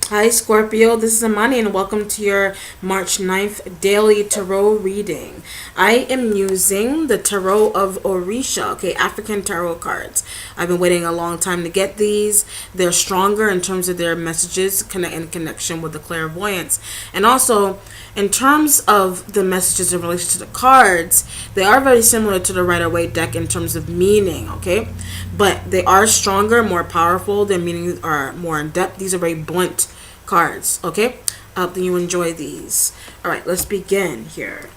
Hi, Scorpio. This is Amani, and welcome to your March 9th daily tarot reading. I am using the Tarot of Orisha, okay, African tarot cards. I've been waiting a long time to get these. They're stronger in terms of their messages in connection with the clairvoyance. And also, in terms of the messages in relation to the cards, they are very similar to the Rider-Waite deck in terms of meaning, okay? But they are stronger, more powerful. Their meanings are more in depth. These are very blunt cards, okay? I hope that you enjoy these. All right, let's begin here.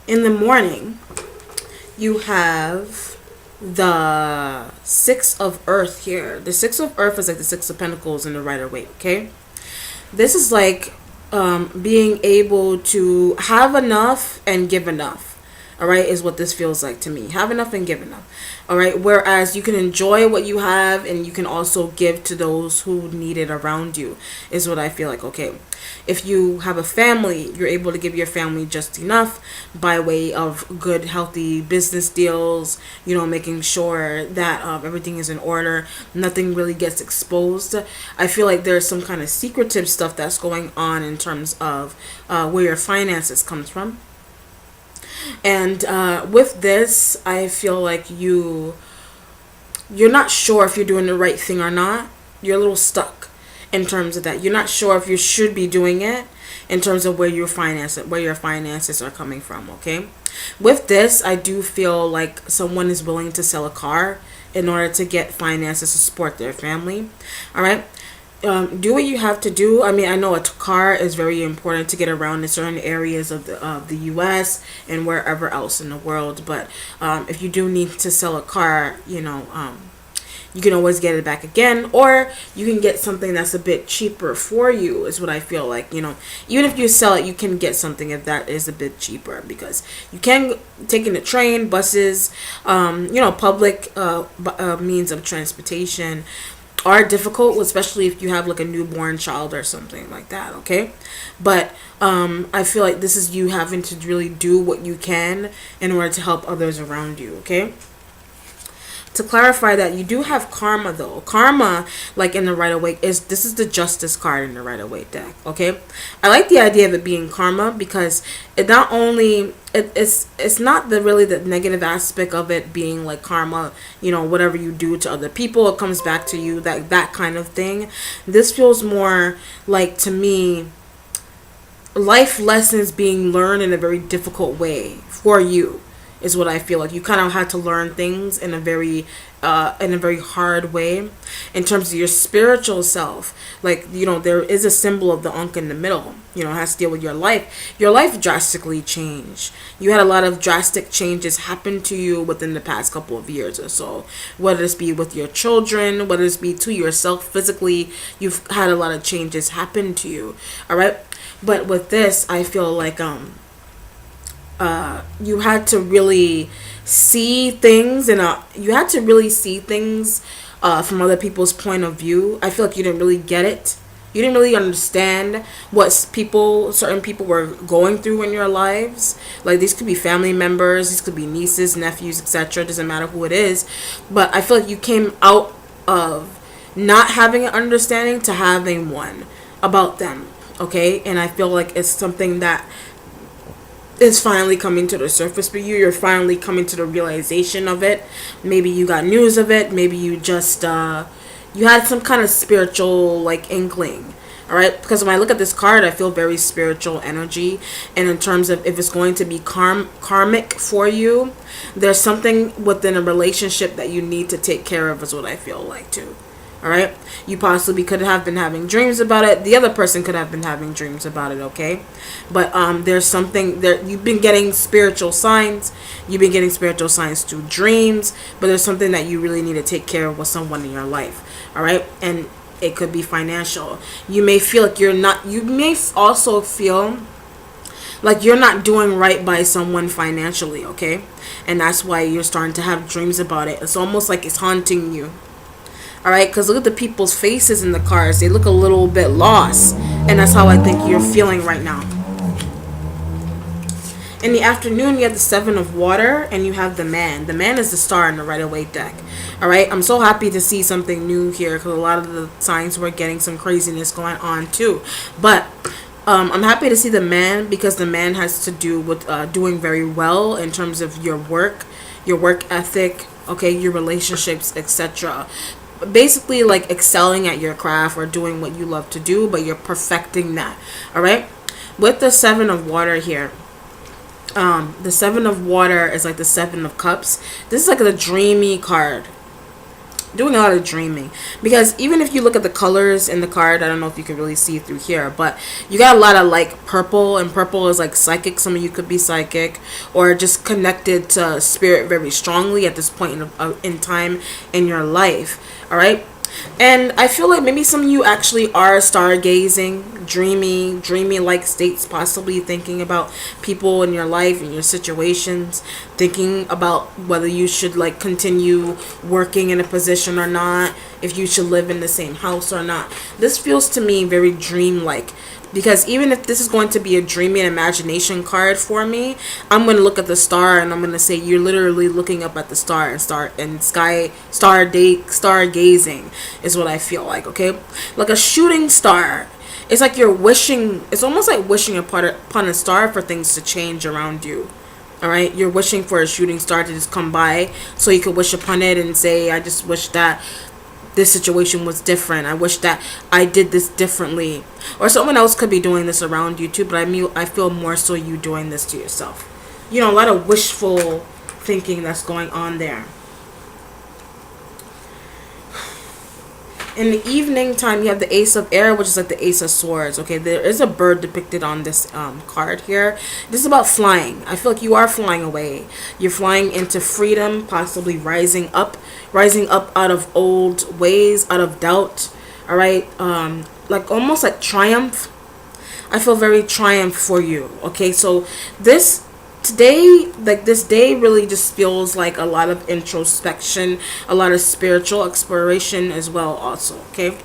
In the morning, you have the Six of Earth here. The Six of Earth is like the Six of Pentacles in the Rider-Waite, okay? This is like being able to have enough and give enough. All right, is what this feels like to me. Have enough and give enough. All right, whereas you can enjoy what you have and you can also give to those who need it around you, is what I feel like. Okay, if you have a family, you're able to give your family just enough by way of good, healthy business deals, making sure that everything is in order, nothing really gets exposed. I feel like there's some kind of secretive stuff that's going on in terms of where your finances comes from. And with this, I feel like you're not sure if you're doing the right thing or not. You're a little stuck in terms of that. You're not sure if you should be doing it in terms of where your finances are coming from, okay? With this, I do feel like someone is willing to sell a car in order to get finances to support their family. All right? Do what you have to do. I mean, I know a car is very important to get around in certain areas of the U.S. and wherever else in the world. But if you do need to sell a car, you can always get it back again, or you can get something that's a bit cheaper for you, is what I feel like. Even if you sell it, you can get something if that is a bit cheaper, because you can take in the train, buses, public means of transportation are difficult, especially if you have like a newborn child or something like that, okay? But I feel like this is you having to really do what you can in order to help others around you, okay? To clarify that, you do have karma though. Karma, like in the Rider-Waite, this is the Justice card in the Rider-Waite deck, okay? I like the idea of it being karma because it not only it's not really the negative aspect of it being like karma, whatever you do to other people, it comes back to you, that kind of thing. This feels more like, to me, life lessons being learned in a very difficult way for you, is what I feel like. You kind of had to learn things in a very hard way in terms of your spiritual self. Like, there is a symbol of the Ankh in the middle. It has to deal with your life. Your life drastically changed. You had a lot of drastic changes happen to you within the past couple of years or so. Whether this be with your children, whether this be to yourself physically, you've had a lot of changes happen to you. All right? But with this, I feel like you had to really see things from other people's point of view. I feel like you didn't really get it. You didn't really understand what certain people were going through in your lives. Like, these could be family members, these could be nieces, nephews, etc. Doesn't matter who it is. But I feel like you came out of not having an understanding to having one about them. Okay? And I feel like it's something that is finally coming to the surface for you. You're finally coming to the realization of it. Maybe you got news of it. Maybe you just you had some kind of spiritual like inkling. All right, because when I look at this card, I feel very spiritual energy, and in terms of if it's going to be karmic for you, there's something within a relationship that you need to take care of, is what I feel like too. All right, you possibly could have been having dreams about it. The other person could have been having dreams about it, okay? But there's something there. You've been getting spiritual signs. You've been getting spiritual signs through dreams, but there's something that you really need to take care of with someone in your life. All right, and it could be financial. You may feel like you're not. You may also feel like you're not doing right by someone financially, okay? And that's why you're starting to have dreams about it. It's almost like it's haunting you. All right, because look at the people's faces in the cards. They look a little bit lost, and that's how I think you're feeling right now. In the afternoon, you have the Seven of Water, and you have the Man. The Man is the star in the Rider-Waite deck. All right, I'm so happy to see something new here because a lot of the signs were getting some craziness going on too. But I'm happy to see the Man because the Man has to do with doing very well in terms of your work ethic, okay, your relationships, etc. Basically, like excelling at your craft or doing what you love to do, but you're perfecting that. All right, with the Seven of Water here. The Seven of Water is like the Seven of Cups. This is like the dreamy card. Doing a lot of dreaming. Because even if you look at the colors in the card, I don't know if you can really see through here, but you got a lot of like purple, and purple is like psychic. Some of you could be psychic or just connected to spirit very strongly at this point in time in your life. All right. And I feel like maybe some of you actually are stargazing, dreamy like states, possibly thinking about people in your life and your situations, thinking about whether you should like continue working in a position or not, if you should live in the same house or not. This feels to me very dream-like. Because even if this is going to be a dreamy and imagination card for me, I'm going to look at the star and I'm going to say you're literally looking up at the star and stargazing is what I feel like, okay? Like a shooting star. It's like you're wishing, it's almost like wishing upon a star for things to change around you. All right, you're wishing for a shooting star to just come by so you could wish upon it and say, I just wish that this situation was different. I wish that I did this differently. Or someone else could be doing this around you too, but I feel more so you doing this to yourself. You know, a lot of wishful thinking that's going on there. In the evening time, you have the Ace of Air, which is like the Ace of Swords. Okay, there is a bird depicted on this card here. This is about flying. I feel like you are flying away. You're flying into freedom, possibly rising up out of old ways, out of doubt. All right, like almost like triumph. I feel very triumph for you. Okay, so this day really just feels like a lot of introspection, a lot of spiritual exploration as well also, okay?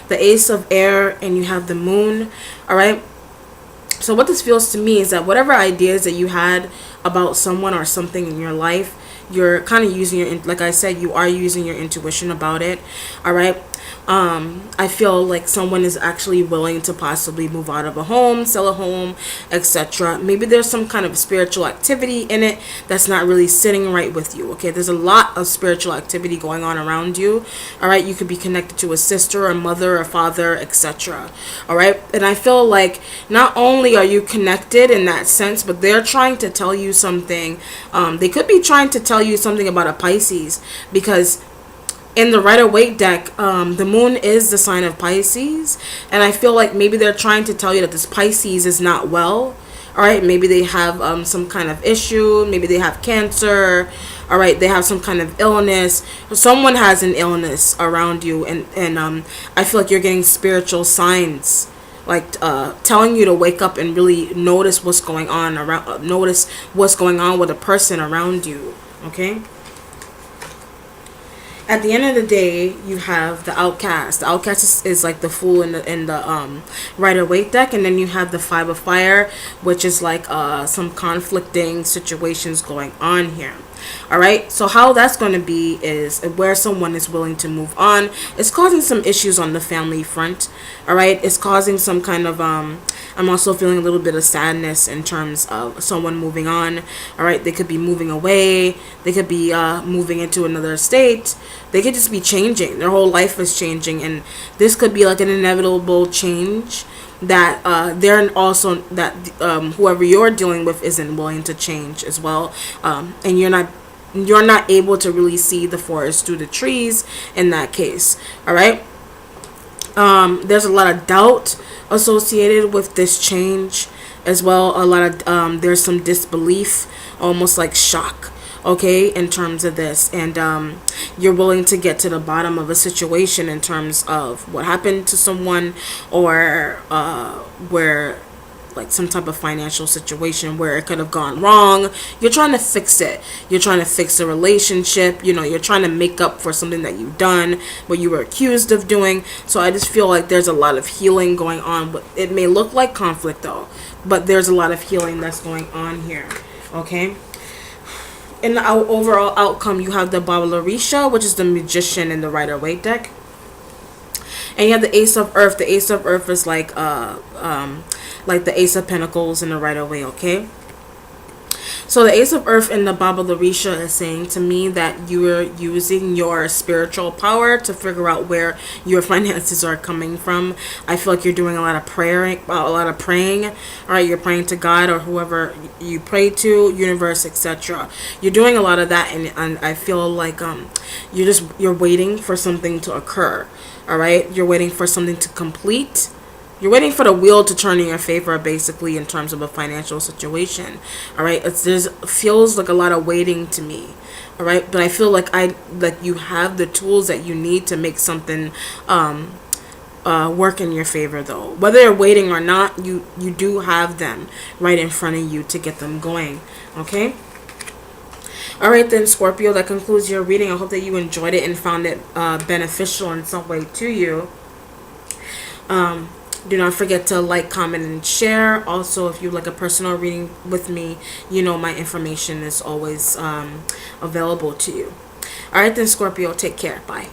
The Ace of Air, and you have the Moon. All right, so what this feels to me is that whatever ideas that you had about someone or something in your life, you're kind of using your, like I said, you are using your intuition about it. All right, I feel like someone is actually willing to possibly move out of a home, sell a home, etc. Maybe there's some kind of spiritual activity in it that's not really sitting right with you. Okay, there's a lot of spiritual activity going on around you. All right, you could be connected to a sister, a mother, a father, etc. All right, and I feel like not only are you connected in that sense, but they're trying to tell you something. They could be trying to tell you something about a Pisces, because in the Rider-Waite deck, the Moon is the sign of Pisces, and I feel like maybe they're trying to tell you that this Pisces is not well. All right, maybe they have some kind of issue, maybe they have cancer. All right, they have some kind of illness. Someone has an illness around you, and I feel like you're getting spiritual signs, like telling you to wake up and really notice what's going on around, notice what's going on with a person around you. Okay. At the end of the day, you have the Outcast. The Outcast is like the Fool in the Rider-Waite deck, and then you have the Five of Fire, which is like some conflicting situations going on here. All right, so how that's going to be is where someone is willing to move on. It's causing some issues on the family front. All right, it's causing some kind of I'm also feeling a little bit of sadness in terms of someone moving on. All right, they could be moving away, they could be moving into another state, they could just be changing. Their whole life is changing, and this could be like an inevitable change that they're also, that whoever you're dealing with isn't willing to change as well, and you're not able to really see the forest through the trees in that case. All right, there's a lot of doubt associated with this change as well. A lot of there's some disbelief, almost like shock, okay, in terms of this, and you're willing to get to the bottom of a situation in terms of what happened to someone, or where like some type of financial situation where it could have gone wrong. You're trying to fix it. You're trying to fix a relationship. You know, you're trying to make up for something that you've done, what you were accused of doing. So I just feel like there's a lot of healing going on. But it may look like conflict though, but there's a lot of healing that's going on here. Okay. In the overall outcome, you have the Orisha, which is the Magician in the Rider-Waite deck. And you have the Ace of Earth. The Ace of Earth is like the Ace of Pentacles in the Rider-Waite, okay? So the Ace of Earth in the Orisha is saying to me that you're using your spiritual power to figure out where your finances are coming from. I feel like you're doing a lot of praying. All right, you're praying to God or whoever you pray to, universe, etc. You're doing a lot of that, and I feel like you're waiting for something to occur. All right, you're waiting for something to complete. You're waiting for the wheel to turn in your favor, basically, in terms of a financial situation. All right, feels like a lot of waiting to me. All right, but I feel like you have the tools that you need to make something work in your favor, though. Whether you're waiting or not, you do have them right in front of you to get them going. Okay. All right, then, Scorpio, that concludes your reading. I hope that you enjoyed it and found it beneficial in some way to you. Do not forget to like, comment, and share. Also, if you'd like a personal reading with me, you know my information is always available to you. All right, then, Scorpio, take care. Bye.